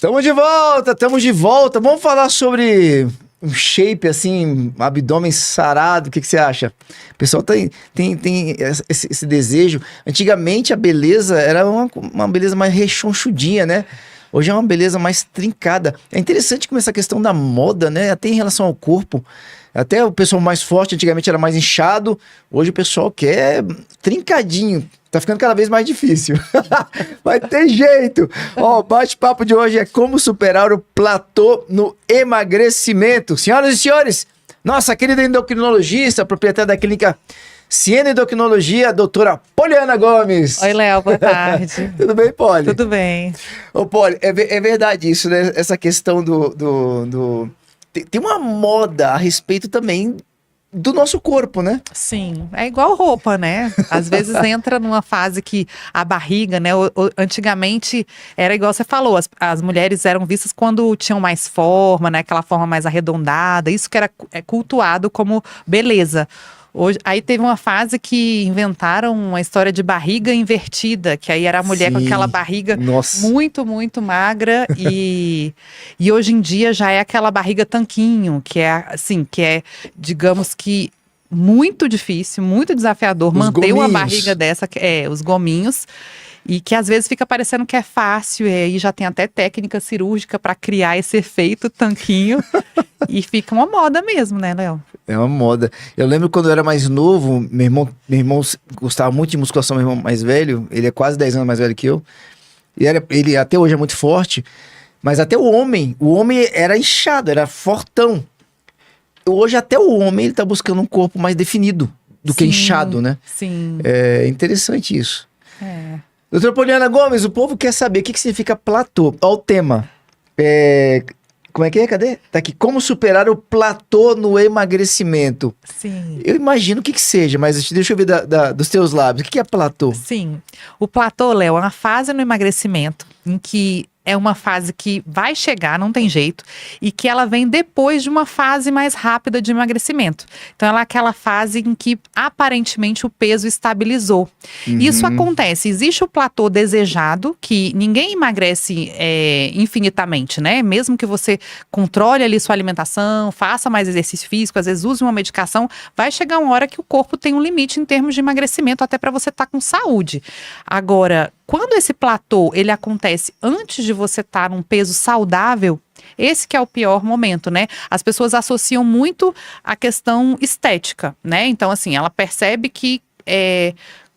Estamos de volta. Vamos falar sobre um shape, assim, abdômen sarado. O que você acha? O pessoal tem esse desejo. Antigamente a beleza era uma beleza mais rechonchudinha, né? Hoje é uma beleza mais trincada. É interessante como essa questão da moda, né? Até em relação ao corpo. Até o pessoal mais forte antigamente era mais inchado. Hoje o pessoal quer trincadinho. Tá ficando cada vez mais difícil. Vai ter jeito. Ó, o bate-papo de hoje é como superar o platô no emagrecimento. Senhoras e senhores, nossa querida endocrinologista, proprietária da clínica Ciena Endocrinologia, a doutora Poliana Gomes. Oi, Léo, boa tarde. Tudo bem, Poli? Tudo bem. Ô, Poli, é verdade isso, né? Essa questão Tem uma moda a respeito também do nosso corpo, né? Sim, é igual roupa, né? Às vezes entra numa fase que a barriga, né? Antigamente era igual você falou, as mulheres eram vistas quando tinham mais forma, né? Aquela forma mais arredondada, isso que era cultuado como beleza. Hoje, aí teve uma fase que inventaram uma história de barriga invertida, que aí era a mulher com aquela barriga muito, muito magra e hoje em dia já é aquela barriga tanquinho, que é assim, digamos que muito difícil, muito desafiador manter uma barriga dessa, os gominhos. E que às vezes fica parecendo que é fácil, e aí já tem até técnica cirúrgica para criar esse efeito tanquinho. E fica uma moda mesmo, né, Léo? É uma moda. Eu lembro quando eu era mais novo, meu irmão gostava muito de musculação, meu irmão mais velho, ele é quase 10 anos mais velho que eu. E ele até hoje é muito forte, mas até o homem era inchado, era fortão. Hoje até o homem ele tá buscando um corpo mais definido do que inchado, né? Sim. É interessante isso. Doutora Poliana Gomes, o povo quer saber o que significa platô. Olha o tema. Como é que é? Cadê? Tá aqui. Como superar o platô no emagrecimento. Sim. Eu imagino o que seja, mas deixa eu ver dos teus lábios. O que é platô? Sim. O platô, Léo, é uma fase no emagrecimento em que é uma fase que vai chegar, não tem jeito, e que ela vem depois de uma fase mais rápida de emagrecimento. Então, ela é aquela fase em que, aparentemente, o peso estabilizou. Isso acontece. Existe o platô desejado, que ninguém emagrece infinitamente, né? Mesmo que você controle ali sua alimentação, faça mais exercício físico, às vezes use uma medicação, vai chegar uma hora que o corpo tem um limite em termos de emagrecimento, até para você estar com saúde. Agora, quando esse platô, ele acontece antes de você estar num peso saudável, esse que é o pior momento, né? As pessoas associam muito a questão estética, né? Então, assim, ela percebe que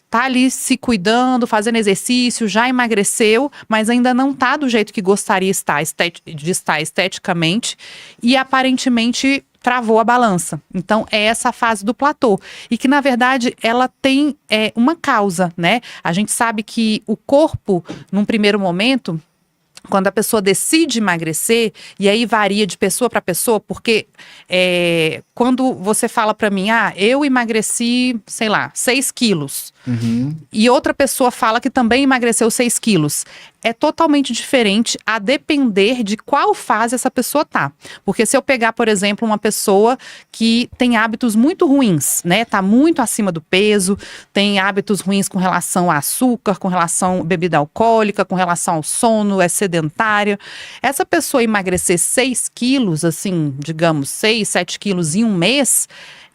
tá ali se cuidando, fazendo exercício, já emagreceu, mas ainda não tá do jeito que gostaria de estar esteticamente e aparentemente travou a balança. Então, é essa fase do platô. E que, na verdade, ela tem uma causa, né? A gente sabe que o corpo, num primeiro momento, quando a pessoa decide emagrecer, e aí varia de pessoa para pessoa, porque quando você fala para mim, eu emagreci, sei lá, 6 quilos, e outra pessoa fala que também emagreceu 6 quilos, é totalmente diferente a depender de qual fase essa pessoa tá. Porque se eu pegar, por exemplo, uma pessoa que tem hábitos muito ruins, né? Tá muito acima do peso, tem hábitos ruins com relação a açúcar, com relação a bebida alcoólica, com relação ao sono, é sedentária. Essa pessoa emagrecer 6 quilos, assim, digamos, 6, 7 quilos em um mês,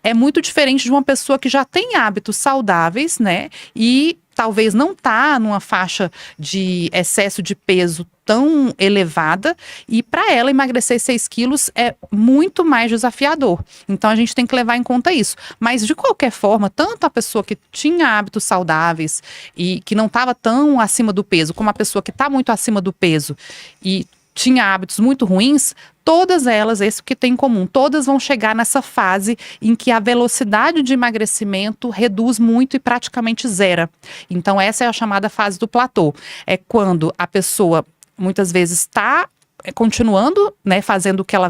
é muito diferente de uma pessoa que já tem hábitos saudáveis, né? E talvez não tá numa faixa de excesso de peso tão elevada, e para ela emagrecer 6 quilos é muito mais desafiador. Então a gente tem que levar em conta isso. Mas de qualquer forma, tanto a pessoa que tinha hábitos saudáveis e que não estava tão acima do peso, como a pessoa que está muito acima do peso e tinha hábitos muito ruins, todas elas, esse que tem em comum, todas vão chegar nessa fase em que a velocidade de emagrecimento reduz muito e praticamente zera. Então essa é a chamada fase do platô. É quando a pessoa muitas vezes está continuando, né, fazendo o que ela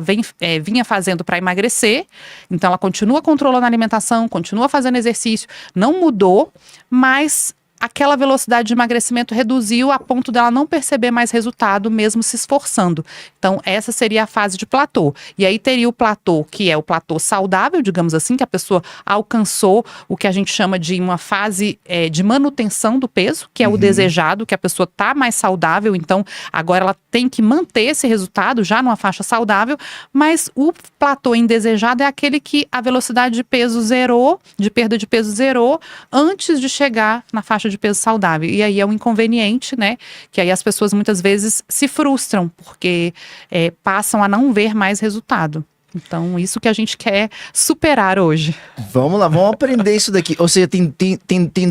vinha fazendo para emagrecer. Então ela continua controlando a alimentação, continua fazendo exercício, não mudou, mas aquela velocidade de emagrecimento reduziu a ponto dela não perceber mais resultado, mesmo se esforçando. Então, essa seria a fase de platô. E aí teria o platô, que é o platô saudável, digamos assim, que a pessoa alcançou o que a gente chama de uma fase de manutenção do peso, que é o desejado, que a pessoa está mais saudável, então agora ela tem que manter esse resultado já numa faixa saudável, mas o platô indesejado é aquele que a velocidade de peso zerou, de perda de peso zerou, antes de chegar na faixa de peso saudável. E aí é um inconveniente, né? Que aí as pessoas muitas vezes se frustram, porque passam a não ver mais resultado. Então, isso que a gente quer superar hoje. Vamos lá, vamos aprender isso daqui. Ou seja, tem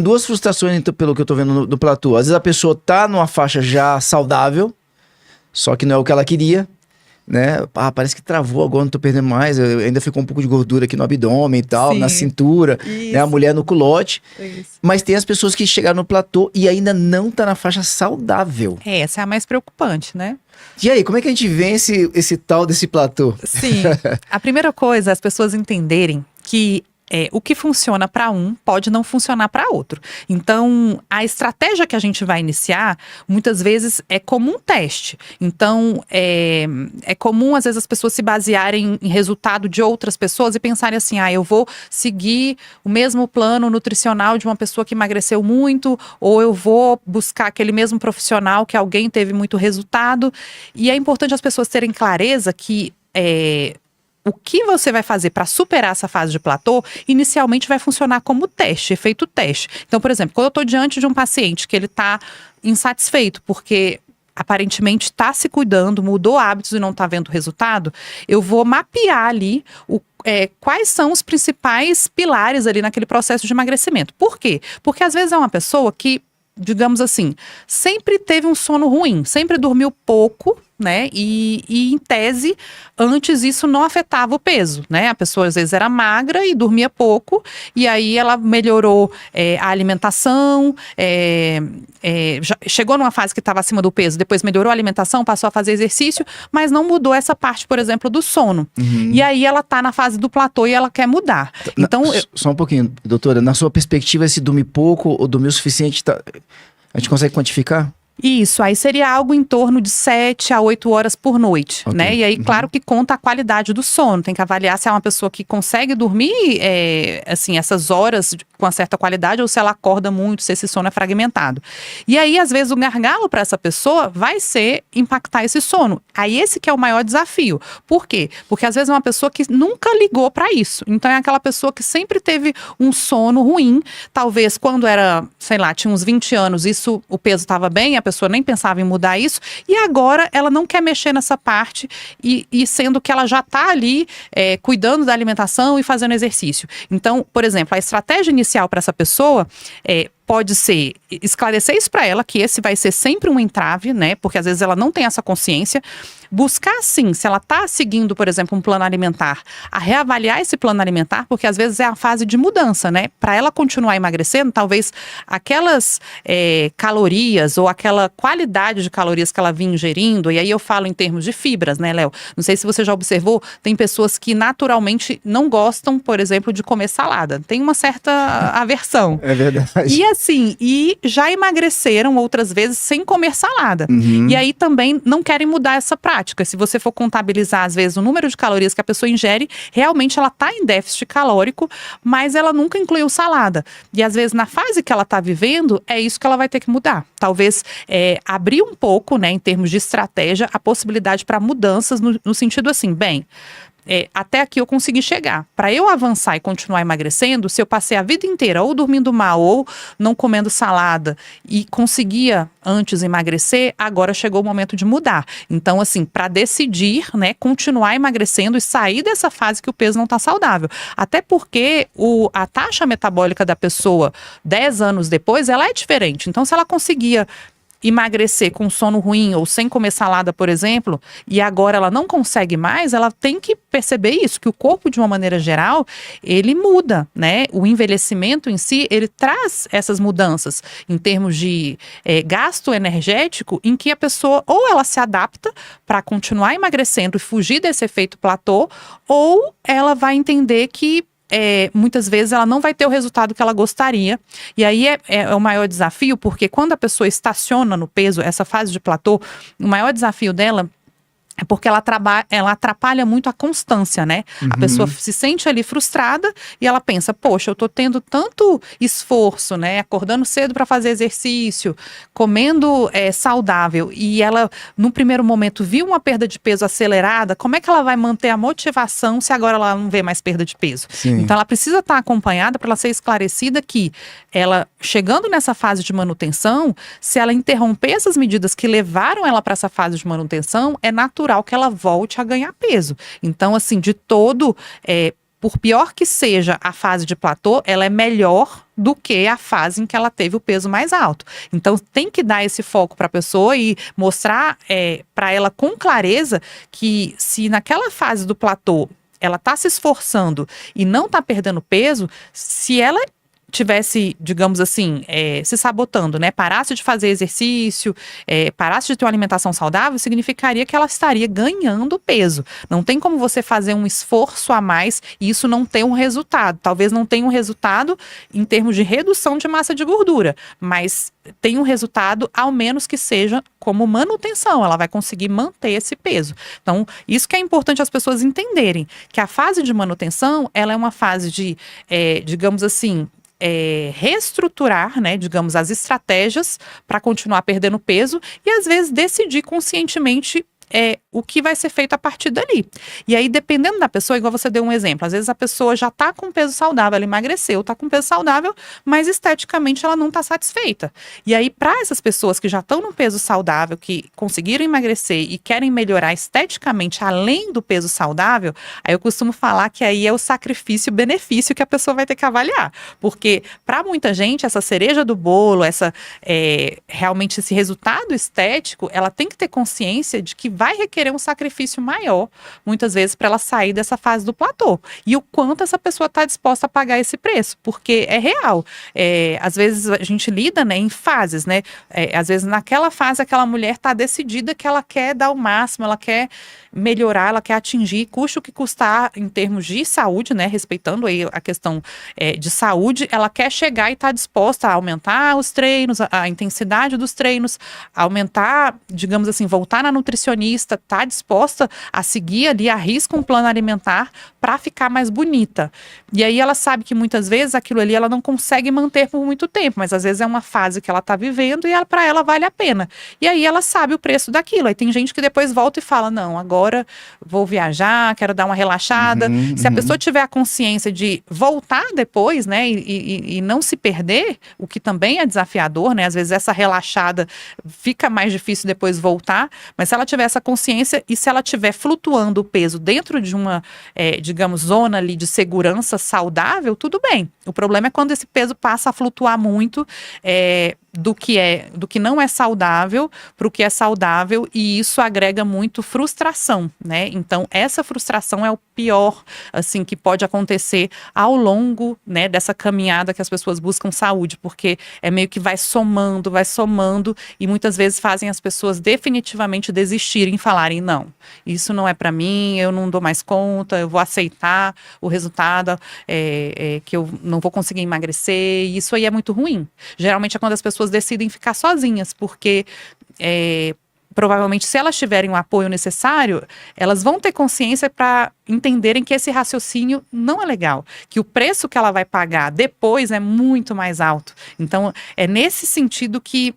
duas frustrações, então, pelo que eu tô vendo no platô. Às vezes a pessoa tá numa faixa já saudável, só que não é o que ela queria, né? Ah, parece que travou agora, não tô perdendo mais. Ainda ficou um pouco de gordura aqui no abdômen e tal, Sim. na cintura, né? A mulher no culote. Isso. Mas tem as pessoas que chegaram no platô e ainda não tá na faixa saudável. Essa é a mais preocupante, né? E aí, como é que a gente vence esse tal desse platô? Sim. A primeira coisa é as pessoas entenderem que o que funciona para um pode não funcionar para outro. Então, a estratégia que a gente vai iniciar, muitas vezes, é como um teste. Então, é comum, às vezes, as pessoas se basearem em resultado de outras pessoas e pensarem assim, eu vou seguir o mesmo plano nutricional de uma pessoa que emagreceu muito, ou eu vou buscar aquele mesmo profissional que alguém teve muito resultado. E é importante as pessoas terem clareza que o que você vai fazer para superar essa fase de platô, inicialmente vai funcionar como teste, efeito teste. Então, por exemplo, quando eu estou diante de um paciente que ele está insatisfeito, porque aparentemente está se cuidando, mudou hábitos e não está vendo resultado, eu vou mapear ali quais são os principais pilares ali naquele processo de emagrecimento. Por quê? Porque às vezes é uma pessoa que, digamos assim, sempre teve um sono ruim, sempre dormiu pouco, né? E em tese, antes isso não afetava o peso, né? A pessoa às vezes era magra e dormia pouco, e aí ela melhorou a alimentação, já chegou numa fase que estava acima do peso, depois melhorou a alimentação, passou a fazer exercício, mas não mudou essa parte, por exemplo, do sono. E aí ela tá na fase do platô e ela quer mudar. Então, só um pouquinho, doutora, na sua perspectiva, se dormir pouco ou dormir o suficiente, a gente consegue quantificar? Isso, aí seria algo em torno de 7 a 8 horas por noite, Okay. né? E aí, claro que conta a qualidade do sono, tem que avaliar se é uma pessoa que consegue dormir, assim, essas horas com uma certa qualidade ou se ela acorda muito, se esse sono é fragmentado. E aí, às vezes, o gargalo para essa pessoa vai ser impactar esse sono. Aí esse que é o maior desafio. Por quê? Porque às vezes é uma pessoa que nunca ligou para isso. Então é aquela pessoa que sempre teve um sono ruim, talvez quando era, sei lá, tinha uns 20 anos, o peso estava bem, a pessoa nem pensava em mudar isso, e agora ela não quer mexer nessa parte, e sendo que ela já está ali cuidando da alimentação e fazendo exercício. Então, por exemplo, a estratégia inicial para essa pessoa pode ser esclarecer isso para ela, que esse vai ser sempre um entrave, né? Porque às vezes ela não tem essa consciência. Buscar, sim, se ela está seguindo, por exemplo, um plano alimentar, a reavaliar esse plano alimentar, porque às vezes é a fase de mudança, né? Para ela continuar emagrecendo, talvez aquelas calorias ou aquela qualidade de calorias que ela vinha ingerindo, e aí eu falo em termos de fibras, né, Léo? Não sei se você já observou, tem pessoas que naturalmente não gostam, por exemplo, de comer salada. Tem uma certa aversão. É verdade. E assim, já emagreceram outras vezes sem comer salada. E aí também não querem mudar essa prática. Se você for contabilizar, às vezes, o número de calorias que a pessoa ingere, realmente ela está em déficit calórico, mas ela nunca incluiu salada. E às vezes, na fase que ela está vivendo, é isso que ela vai ter que mudar. Talvez abrir um pouco, né, em termos de estratégia, a possibilidade para mudanças no sentido assim, até aqui eu consegui chegar. Para eu avançar e continuar emagrecendo, se eu passei a vida inteira ou dormindo mal ou não comendo salada e conseguia antes emagrecer, agora chegou o momento de mudar. Então, assim, para decidir, né, continuar emagrecendo e sair dessa fase que o peso não está saudável. Até porque a taxa metabólica da pessoa 10 anos depois, ela é diferente. Então, se ela conseguia emagrecer com sono ruim ou sem comer salada, por exemplo, e agora ela não consegue mais, ela tem que perceber isso, que o corpo, de uma maneira geral, ele muda, né? O envelhecimento em si, ele traz essas mudanças em termos de gasto energético, em que a pessoa, ou ela se adapta para continuar emagrecendo e fugir desse efeito platô, ou ela vai entender que muitas vezes ela não vai ter o resultado que ela gostaria. E aí é o maior desafio, porque quando a pessoa estaciona no peso, essa fase de platô, o maior desafio dela é porque ela atrapalha muito a constância, né? A pessoa se sente ali frustrada e ela pensa, poxa, eu tô tendo tanto esforço, né? Acordando cedo para fazer exercício, comendo saudável, e ela, no primeiro momento, viu uma perda de peso acelerada, como é que ela vai manter a motivação se agora ela não vê mais perda de peso? Sim. Então, ela precisa estar acompanhada para ela ser esclarecida que ela, chegando nessa fase de manutenção, se ela interromper essas medidas que levaram ela para essa fase de manutenção, é natural que ela volte a ganhar peso. Então, assim, de todo, por pior que seja a fase de platô, ela é melhor do que a fase em que ela teve o peso mais alto. Então, tem que dar esse foco para a pessoa e mostrar para ela com clareza que se naquela fase do platô ela está se esforçando e não está perdendo peso, se ela tivesse, digamos assim, se sabotando, né? Parasse de fazer exercício, parasse de ter uma alimentação saudável, significaria que ela estaria ganhando peso. Não tem como você fazer um esforço a mais e isso não ter um resultado. Talvez não tenha um resultado em termos de redução de massa de gordura, mas tem um resultado, ao menos que seja como manutenção. Ela vai conseguir manter esse peso. Então, isso que é importante as pessoas entenderem, que a fase de manutenção, ela é uma fase de, digamos assim, reestruturar, né, digamos, as estratégias para continuar perdendo peso e às vezes decidir conscientemente o que vai ser feito a partir dali. E aí, dependendo da pessoa, igual você deu um exemplo, às vezes a pessoa já está com peso saudável, ela emagreceu, está com peso saudável, mas esteticamente ela não está satisfeita. E aí, para essas pessoas que já estão no peso saudável, que conseguiram emagrecer e querem melhorar esteticamente além do peso saudável, aí eu costumo falar que aí é o sacrifício-benefício que a pessoa vai ter que avaliar. Porque, para muita gente, essa cereja do bolo, realmente esse resultado estético, ela tem que ter consciência de que vai requerer um sacrifício maior, muitas vezes, para ela sair dessa fase do platô. E o quanto essa pessoa está disposta a pagar esse preço, porque é real. Às vezes a gente lida, né, em fases, né? Às vezes naquela fase aquela mulher está decidida que ela quer dar o máximo, ela quer melhorar, ela quer atingir, custe o que custar em termos de saúde, né? Respeitando aí a questão de saúde, ela quer chegar e está disposta a aumentar os treinos, a intensidade dos treinos, aumentar, digamos assim, voltar na nutricionista, está disposta a seguir ali, arrisca um plano alimentar para ficar mais bonita. E aí ela sabe que muitas vezes aquilo ali ela não consegue manter por muito tempo, mas às vezes é uma fase que ela está vivendo e para ela vale a pena. E aí ela sabe o preço daquilo. Aí tem gente que depois volta e fala, não, agora vou viajar, quero dar uma relaxada. Se a pessoa tiver a consciência de voltar depois, né, e não se perder, o que também é desafiador, né, às vezes essa relaxada fica mais difícil depois voltar, mas se ela tiver essa consciência e se ela estiver flutuando o peso dentro de uma, digamos, zona ali de segurança saudável, tudo bem. O problema é quando esse peso passa a flutuar muito do que não é saudável para o que é saudável, e isso agrega muito frustração, né? Então, essa frustração é o pior, assim, que pode acontecer ao longo, né, dessa caminhada que as pessoas buscam saúde, porque é meio que vai somando, e muitas vezes fazem as pessoas definitivamente desistirem e falarem, não, isso não é para mim, eu não dou mais conta, eu vou aceitar o resultado, que eu não vou conseguir emagrecer, e isso aí é muito ruim. Geralmente é quando as pessoas decidem ficar sozinhas, porque provavelmente, se elas tiverem o apoio necessário, elas vão ter consciência para entenderem que esse raciocínio não é legal, que o preço que ela vai pagar depois é muito mais alto. Então, é nesse sentido que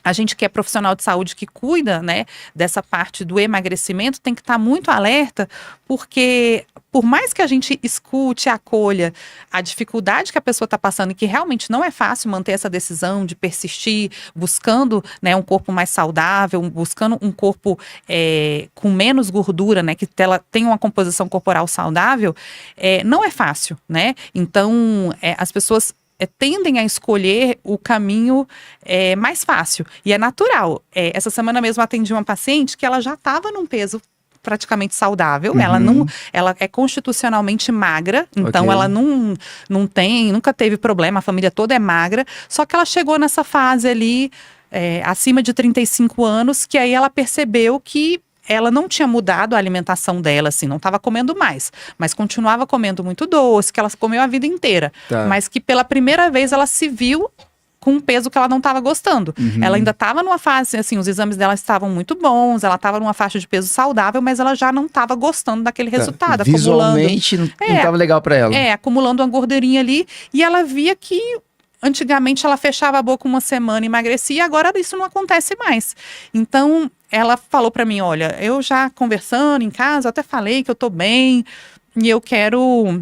a gente que é profissional de saúde, que cuida, né, dessa parte do emagrecimento, tem que estar muito alerta, porque por mais que a gente escute, acolha a dificuldade que a pessoa está passando, e que realmente não é fácil manter essa decisão de persistir, buscando, né, um corpo mais saudável, buscando um corpo com menos gordura, né, que ela tenha uma composição corporal saudável, não é fácil, né? Então, as pessoas tendem a escolher o caminho mais fácil. E é natural. Essa semana mesmo atendi uma paciente que ela já estava num peso praticamente saudável. Ela é constitucionalmente magra, então ela nunca teve problema, a família toda é magra, só que ela chegou nessa fase ali, acima de 35 anos, que aí ela percebeu que ela não tinha mudado a alimentação dela, assim, não estava comendo mais, mas continuava comendo muito doce, que ela comeu a vida inteira. Tá. Mas que pela primeira vez ela se viu com um peso que ela não estava gostando. Ela ainda estava numa fase, assim, os exames dela estavam muito bons, ela estava numa faixa de peso saudável, mas ela já não estava gostando daquele resultado. Visualmente não estava legal para ela. Acumulando uma gordurinha ali, e ela via que antigamente ela fechava a boca uma semana e emagrecia, e agora isso não acontece mais. Então, ela falou para mim, olha, eu já conversando em casa, eu até falei que eu tô bem, e eu quero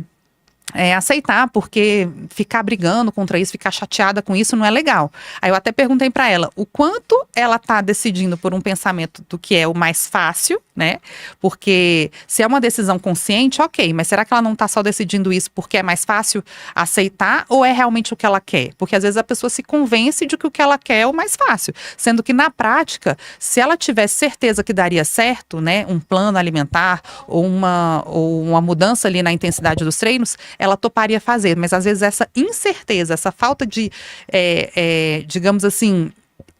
aceitar, porque ficar brigando contra isso, ficar chateada com isso não é legal. Aí eu até perguntei para ela o quanto ela tá decidindo por um pensamento do que é o mais fácil, né? Porque se é uma decisão consciente, ok, mas será que ela não tá só decidindo isso porque é mais fácil aceitar ou é realmente o que ela quer? Porque às vezes a pessoa se convence de que o que ela quer é o mais fácil, sendo que na prática, se ela tivesse certeza que daria certo, né, um plano alimentar ou uma mudança ali na intensidade dos treinos, ela toparia fazer, mas às vezes essa incerteza, essa falta de, digamos assim,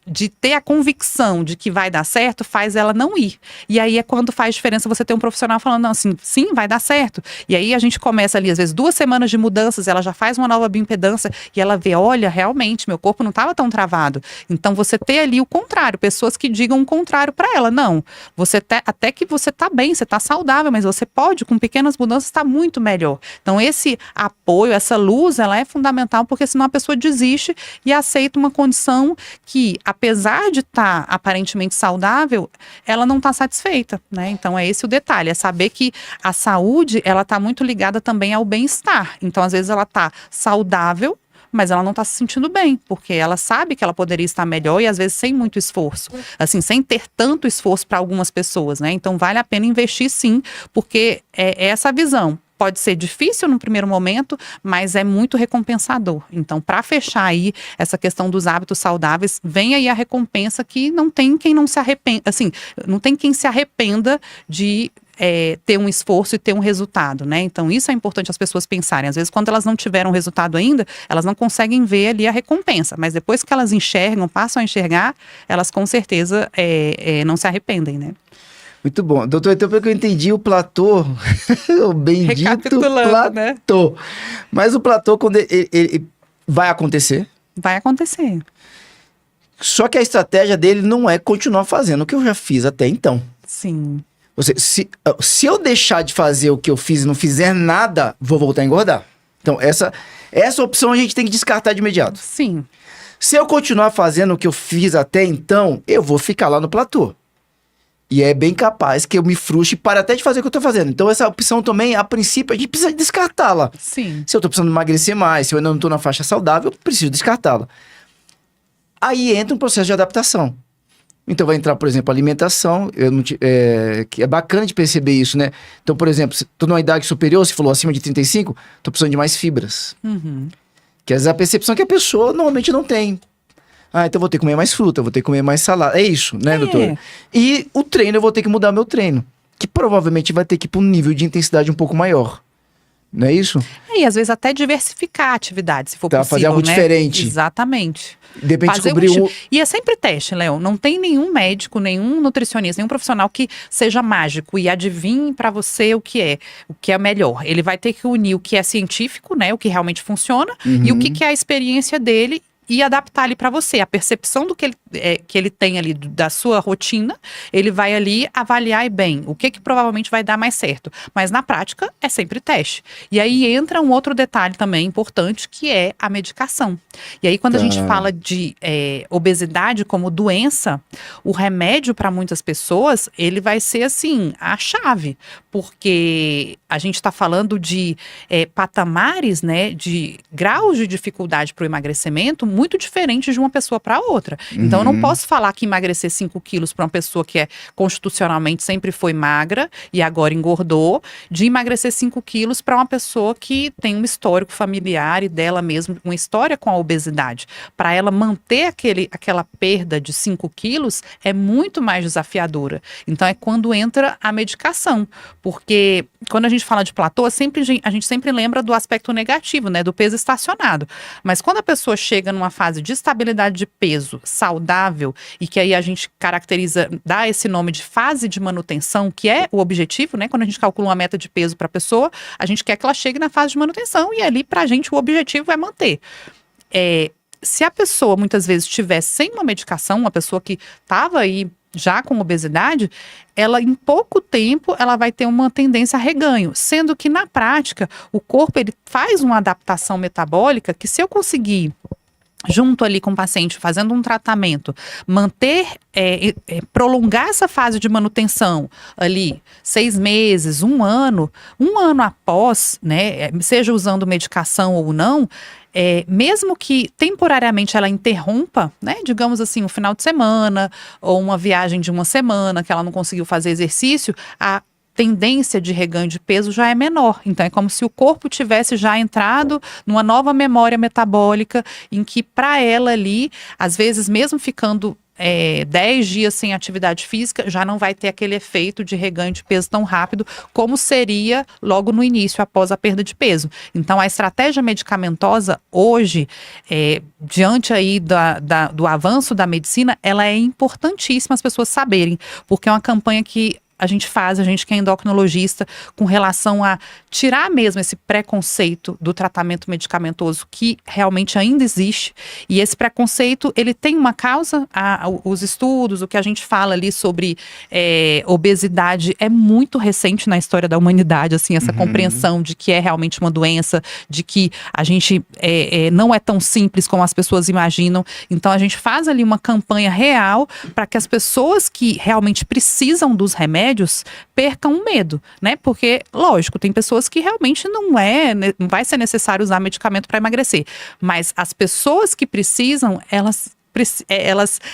de ter a convicção de que vai dar certo, faz ela não ir. E aí é quando faz diferença você ter um profissional falando, não, assim, sim, vai dar certo. E aí a gente começa ali, às vezes, 2 semanas de mudanças, ela já faz uma nova bioimpedância e ela vê, olha, realmente, meu corpo não estava tão travado. Então, você ter ali o contrário, pessoas que digam o contrário para ela. Não, até que você está bem, você está saudável, mas você pode, com pequenas mudanças, estar muito melhor. Então, esse apoio, essa luz, ela é fundamental, porque senão a pessoa desiste e aceita uma condição que, apesar de estar aparentemente saudável, ela não está satisfeita, né? Então é esse o detalhe, é saber que a saúde, ela está muito ligada também ao bem-estar. Então às vezes ela está saudável, mas ela não está se sentindo bem, porque ela sabe que ela poderia estar melhor e às vezes sem muito esforço, assim, sem ter tanto esforço para algumas pessoas, né? Então vale a pena investir sim, porque é essa visão. Pode ser difícil no primeiro momento, mas é muito recompensador. Então, para fechar aí essa questão dos hábitos saudáveis, vem aí a recompensa que não tem quem não se arrependa, assim, não tem quem se arrependa de ter um esforço e ter um resultado, né? Então, isso é importante as pessoas pensarem. Às vezes, quando elas não tiveram resultado ainda, elas não conseguem ver ali a recompensa. Mas depois que elas enxergam, passam a enxergar, elas com certeza não se arrependem, né? Muito bom. Doutor, então pelo que eu entendi, o platô, o bendito platô. Né? Mas o platô, quando ele vai acontecer? Vai acontecer. Só que a estratégia dele não é continuar fazendo o que eu já fiz até então. Sim. Se eu deixar de fazer o que eu fiz e não fizer nada, vou voltar a engordar. Então, essa opção a gente tem que descartar de imediato. Sim. Se eu continuar fazendo o que eu fiz até então, eu vou ficar lá no platô. E é bem capaz que eu me frustre para até de fazer o que eu tô fazendo. Então, essa opção também, a princípio, a gente precisa descartá-la. Sim. Se eu tô precisando emagrecer mais, se eu ainda não tô na faixa saudável, eu preciso descartá-la. Aí entra um processo de adaptação. Então, vai entrar, por exemplo, a alimentação, que é bacana de perceber isso, né? Então, por exemplo, se tô numa idade superior, você falou acima de 35, tô precisando de mais fibras. Uhum. Que às vezes a percepção que a pessoa normalmente não tem. Ah, então eu vou ter que comer mais fruta, vou ter que comer mais salada. É isso, né, doutor? E o treino, eu vou ter que mudar meu treino. Que provavelmente vai ter que ir para um nível de intensidade um pouco maior. Não é isso? E às vezes até diversificar a atividade, se for possível, fazer algo diferente. Exatamente. De repente descobrir E é sempre teste, Léo. Não tem nenhum médico, nenhum nutricionista, nenhum profissional que seja mágico e adivinhe para você o que é melhor. Ele vai ter que unir o que é científico, né, o que realmente funciona, e o que é a experiência dele e adaptar ali para você. A percepção do que ele tem ali da sua rotina, ele vai ali avaliar bem o que provavelmente vai dar mais certo. Mas na prática é sempre teste. E aí entra um outro detalhe também importante, que é a medicação. E aí quando a gente fala de obesidade como doença, o remédio para muitas pessoas, ele vai ser assim, a chave. Porque a gente está falando de patamares, né, de graus de dificuldade para o emagrecimento muito diferentes de uma pessoa para outra. Então, eu não posso falar que emagrecer 5 quilos para uma pessoa que constitucionalmente sempre foi magra e agora engordou, de emagrecer 5 quilos para uma pessoa que tem um histórico familiar e dela mesma, uma história com a obesidade. Para ela manter aquela perda de 5 quilos é muito mais desafiadora. Então, é quando entra a medicação. Porque quando a gente fala de platô, a gente sempre lembra do aspecto negativo, né? Do peso estacionado. Mas quando a pessoa chega numa numa fase de estabilidade de peso saudável, e que aí a gente caracteriza, dá esse nome de fase de manutenção, que é o objetivo, né? Quando a gente calcula uma meta de peso para a pessoa, a gente quer que ela chegue na fase de manutenção, e ali pra gente o objetivo é manter. Se a pessoa muitas vezes estiver sem uma medicação, uma pessoa que estava aí já com obesidade, ela em pouco tempo ela vai ter uma tendência a reganho, sendo que na prática o corpo ele faz uma adaptação metabólica que, se eu conseguir junto ali com o paciente, fazendo um tratamento, manter, prolongar essa fase de manutenção ali 6 meses, 1 ano após, né, seja usando medicação ou não, mesmo que temporariamente ela interrompa, né, digamos assim, um final de semana ou uma viagem de 1 semana que ela não conseguiu fazer exercício, a tendência de reganho de peso já é menor. Então é como se o corpo tivesse já entrado numa nova memória metabólica, em que para ela ali, às vezes mesmo ficando 10 dias sem atividade física, já não vai ter aquele efeito de reganho de peso tão rápido como seria logo no início, após a perda de peso. Então a estratégia medicamentosa hoje, diante aí do avanço da medicina, ela é importantíssima as pessoas saberem, porque é uma campanha que a gente que é endocrinologista, com relação a tirar mesmo esse preconceito do tratamento medicamentoso que realmente ainda existe. E esse preconceito, ele tem uma causa, os estudos, o que a gente fala ali sobre obesidade é muito recente na história da humanidade, assim, essa compreensão de que é realmente uma doença, de que a gente não é tão simples como as pessoas imaginam. Então a gente faz ali uma campanha real para que as pessoas que realmente precisam dos remédios percam o medo, né? Porque, lógico, tem pessoas que realmente não vai ser necessário usar medicamento para emagrecer. Mas as pessoas que precisam, elas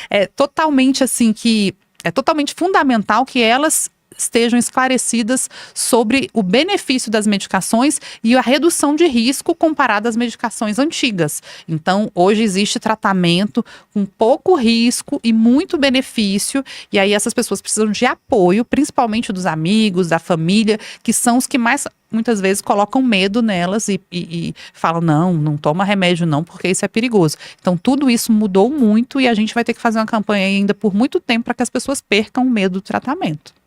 é totalmente assim que é totalmente fundamental que elas estejam esclarecidas sobre o benefício das medicações e a redução de risco comparado às medicações antigas. Então, hoje existe tratamento com pouco risco e muito benefício, e aí essas pessoas precisam de apoio, principalmente dos amigos, da família, que são os que mais muitas vezes colocam medo nelas e falam, não toma remédio não, porque isso é perigoso. Então tudo isso mudou muito e a gente vai ter que fazer uma campanha ainda por muito tempo para que as pessoas percam o medo do tratamento.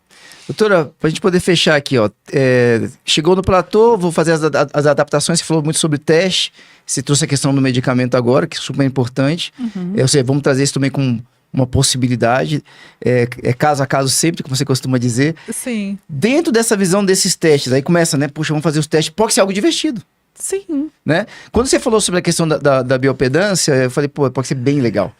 Doutora, para a gente poder fechar aqui, ó, chegou no platô, vou fazer as adaptações, você falou muito sobre teste, você trouxe a questão do medicamento agora, que é super importante, ou seja, vamos trazer isso também com uma possibilidade, caso a caso sempre, como você costuma dizer. Sim. Dentro dessa visão desses testes, aí começa, né, puxa, vamos fazer os testes, pode ser algo divertido. Sim. Né? Quando você falou sobre a questão da biopedância, eu falei, pô, pode ser bem legal.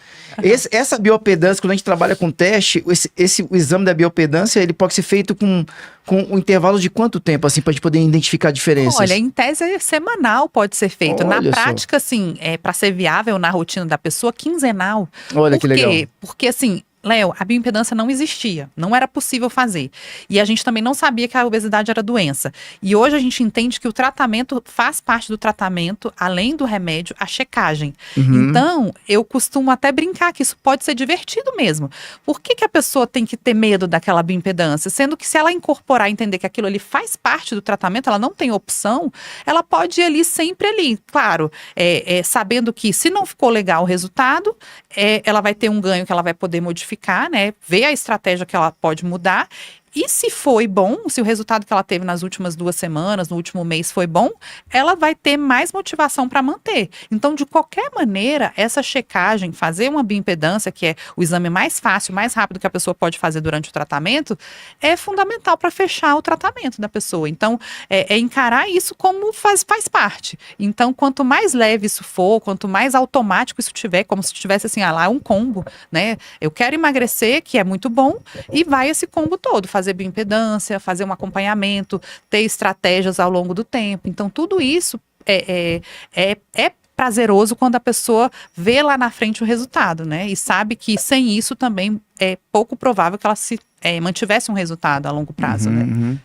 Essa biopedância, quando a gente trabalha com teste, o exame da biopedância, ele pode ser feito com um intervalo de quanto tempo, assim, pra gente poder identificar diferenças? Olha, em tese semanal pode ser feito. Olha na prática, assim, para ser viável na rotina da pessoa, quinzenal. Olha que legal. Por quê? Porque, assim, Léo, a bioimpedância não existia, não era possível fazer. E a gente também não sabia que a obesidade era doença. E hoje a gente entende que o tratamento faz parte do tratamento, além do remédio, a checagem. Então, eu costumo até brincar que isso pode ser divertido mesmo. Por que a pessoa tem que ter medo daquela bioimpedância? Sendo que se ela incorporar e entender que aquilo ali faz parte do tratamento, ela não tem opção, ela pode ir ali sempre ali. Claro, sabendo que se não ficou legal o resultado, ela vai ter um ganho que ela vai poder modificar, né? Ver a estratégia que ela pode mudar. E se foi bom, se o resultado que ela teve nas últimas 2 semanas, no último mês foi bom, ela vai ter mais motivação para manter. Então, de qualquer maneira, essa checagem, fazer uma bioimpedância, que é o exame mais fácil, mais rápido que a pessoa pode fazer durante o tratamento, é fundamental para fechar o tratamento da pessoa. Então, encarar isso como faz parte. Então, quanto mais leve isso for, quanto mais automático isso tiver, como se tivesse assim, lá um combo, né? Eu quero emagrecer, que é muito bom, e vai esse combo todo, fazer bioimpedância, fazer um acompanhamento, ter estratégias ao longo do tempo. Então, tudo isso é prazeroso quando a pessoa vê lá na frente o resultado, né? E sabe que sem isso também é pouco provável que ela se mantivesse um resultado a longo prazo, né?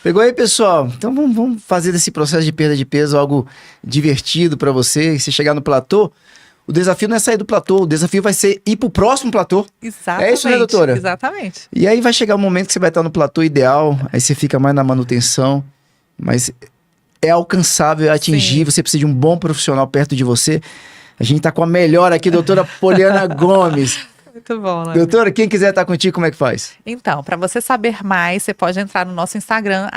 Pegou aí, pessoal? Então vamos fazer desse processo de perda de peso algo divertido para você. Se chegar no platô, o desafio não é sair do platô, o desafio vai ser ir pro próximo platô. Exatamente. É isso, né, doutora? Exatamente. E aí vai chegar um momento que você vai estar no platô ideal, aí você fica mais na manutenção, mas é alcançável, é atingível, você precisa de um bom profissional perto de você. A gente tá com a melhor aqui, doutora Poliana Gomes. Muito bom, né? Doutora, quem quiser estar contigo, como é que faz? Então, para você saber mais, você pode entrar no nosso Instagram,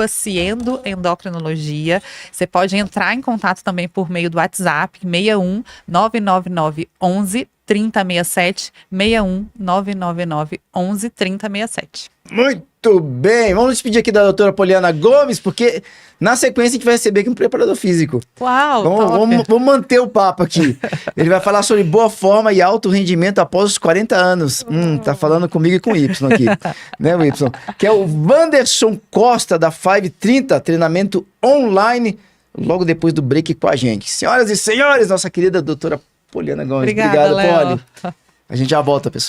@Ciendo Endocrinologia. Você pode entrar em contato também por meio do WhatsApp, 61 999 11 3067, 61 999 11 3067. Muito bem, vamos despedir aqui da doutora Poliana Gomes, porque na sequência a gente vai receber aqui um preparador físico. Uau, Vamos manter o papo aqui. Ele vai falar sobre boa forma e alto rendimento após os 40 anos. Tá falando comigo e com o Y aqui, né, o Y? Que é o Wanderson Costa, da 530, treinamento online, logo depois do break com a gente. Senhoras e senhores, nossa querida doutora Poliana Gomes. Obrigada, Obrigado, Léo. Poli. A gente já volta, pessoal.